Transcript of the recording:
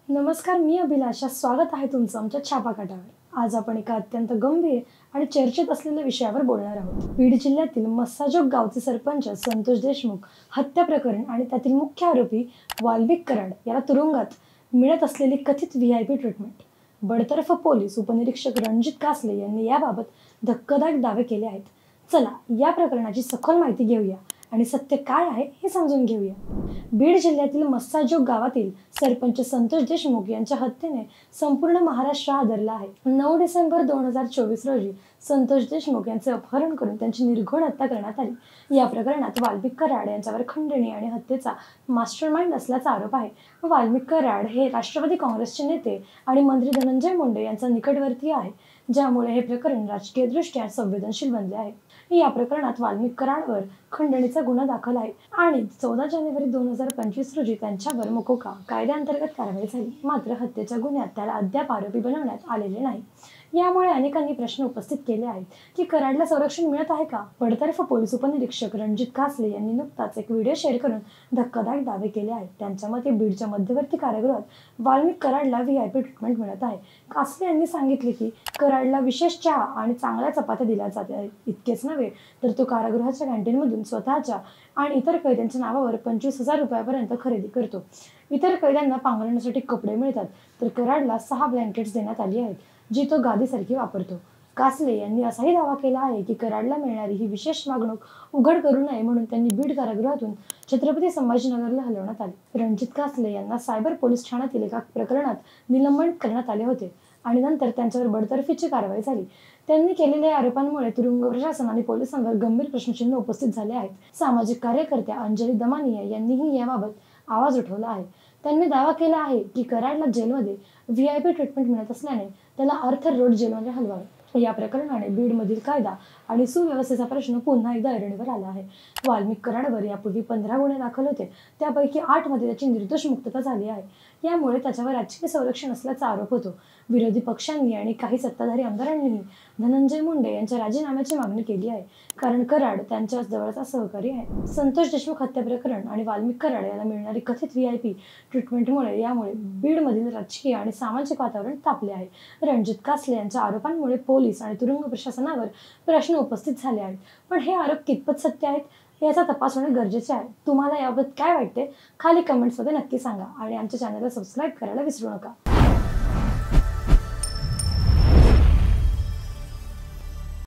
नमस्कार, मी अभिलाषा. स्वागत आहे तुमचं आमच्या छापाकाटावर. आज आपण एका अत्यंत गंभीर आणि चर्चेत असलेल्या विषयावर बोलणार आहोत. बीड जिल्ह्यातील मस्साजोग गावचे सरपंच संतोष देशमुख हत्या प्रकरण आणि त्यातील मुख्य आरोपी वाल्मिक कराड याला तुरुंगात मिळत असलेली कथित VIP ट्रीटमेंट. बडतर्फ पोलीस उपनिरीक्षक रणजित कासले यांनी याबाबत धक्कादायक दावे केले आहेत. चला या प्रकरणाची सखोल माहिती घेऊया आणि सत्य काय आहे हे समजून घेऊया. बीड जिल्ह्यातील मस्साजोग गावातील सरपंच संतोष देशमुख यांच्या हत्येने संपूर्ण महाराष्ट्र हादरला आहे. 9 डिसेंबर 2024 रोजी संतोष देशमुख यांचे अपहरण करून त्यांची निर्घृण हत्या करण्यात आली. या प्रकरणात वाल्मिक कराड यांच्यावर खंडणी आणि हत्येचा मास्टरमाइंड असल्याचा आरोप आहे. वाल्मिक कराड हे राष्ट्रवादी काँग्रेसचे नेते आणि मंत्री धनंजय मुंडे यांचा निकटवर्तीय आहे, ज्यामुळे हे प्रकरण राजकीयदृष्ट्या संवेदनशील बनले आहे. या प्रकरणात वाल्मिक कराडवर खंडणीचा गुन्हा दाखल आहे आणि 14 जानेवारी 2025 रोजी त्यांच्यावर मोकोका कायद्याअंतर्गत कारवाई झाली. मात्र हत्येच्या गुन्ह्यात त्याला अद्याप आरोपी बनवण्यात आलेले नाही. यामुळे अनेकांनी प्रश्न उपस्थित केले आहेत की कराडला संरक्षण मिळत आहे का? बडतर्फ पोलीस उपनिरीक्षक रणजित कासले यांनी नुकताच एक व्हिडिओ शेअर करून धक्कादायक दावे केले आहेत. त्यांच्या मते बीडच्या मध्यवर्ती कारागृहात वाल्मिक कराडला VIP ट्रीटमेंट मिळत आहे. कासले यांनी सांगितले की कराडला विशेष चहा आणि चांगल्या चपात्या दिल्या जात आहेत. इतकेच नव्हे तर तो कारागृहाच्या कॅन्टीनमधून स्वतःच्या आणि इतर कैद्यांच्या नावावर 25,000 रुपयापर्यंत खरेदी करतो. इतर कैद्यांना पांघरण्यासाठी कपडे मिळतात, तर कराडला 6 ब्लँकेट्स देण्यात आली आहेत, जी तो गादीसारखी वापरतो. कासले यांनी असाही दावा केला आहे की कराडला मिळणारी ही विशेष वागणूक उघड करू नये म्हणून त्यांनी बीड कारागृहातून छत्रपती संभाजीनगरला हलवण्यात आले. रणजित कासले यांना सायबर पोलीस ठाण्यातील एका प्रकरणात निलंबन करण्यात आले होते आणि नंतर त्यांच्यावर बडतर्फीची कारवाई झाली. त्यांनी केलेल्या आरोपांमुळे तुरुंग प्रशासन आणि पोलिसांवर गंभीर प्रश्नचिन्ह उपस्थित झाले आहेत. सामाजिक कार्यकर्त्या अंजली दमानिया यांनीही याबाबत आवाज उठवला आहे. त्यांनी दावा केला आहे की कराडला जेलमध्ये VIP ट्रीटमेंट मिळत असल्याने त्याला आर्थर रोड जेलमध्ये हलवावे. या प्रकरणाने बीडमधील कायदा आणि सुव्यवस्थेचा प्रश्न पुन्हा एकदा ऐरणीवर आला आहे. वाल्मिक कराडवर यापूर्वी 15 गुन्हे दाखल होते, त्यापैकी 8 मध्ये त्याची निर्दोष मुक्तता झाली आहे. यामुळे त्याच्यावर राजकीय संरक्षण असल्याचा आरोप होतो. विरोधी पक्षांनी आणि काही सत्ताधारी आमदारांनीही धनंजय मुंडे यांच्या राजीनाम्याची मागणी केली आहे, कारण कराड त्यांच्या जवळचा सहकारी आहे. संतोष देशमुख हत्या प्रकरण आणि वाल्मिक कराड याला मिळणारी कथित VIP ट्रीटमेंटमुळे यामुळे बीडमधील राजकीय आणि सामाजिक वातावरण तापले आहे. रणजित कासले यांच्या आरोपांमुळे पोलीस आणि तुरुंग प्रशासनावर प्रश्न उपस्थित झाले आहेत, पण हे आरोप कितपत सत्य आहेत याचा तपास होणे गरजेचे आहे. तुम्हाला याबाबत काय वाटते? खाली कमेंट्समध्ये नक्की सांगा आणि आमच्या चॅनलला सबस्क्राईब करायला विसरू नका.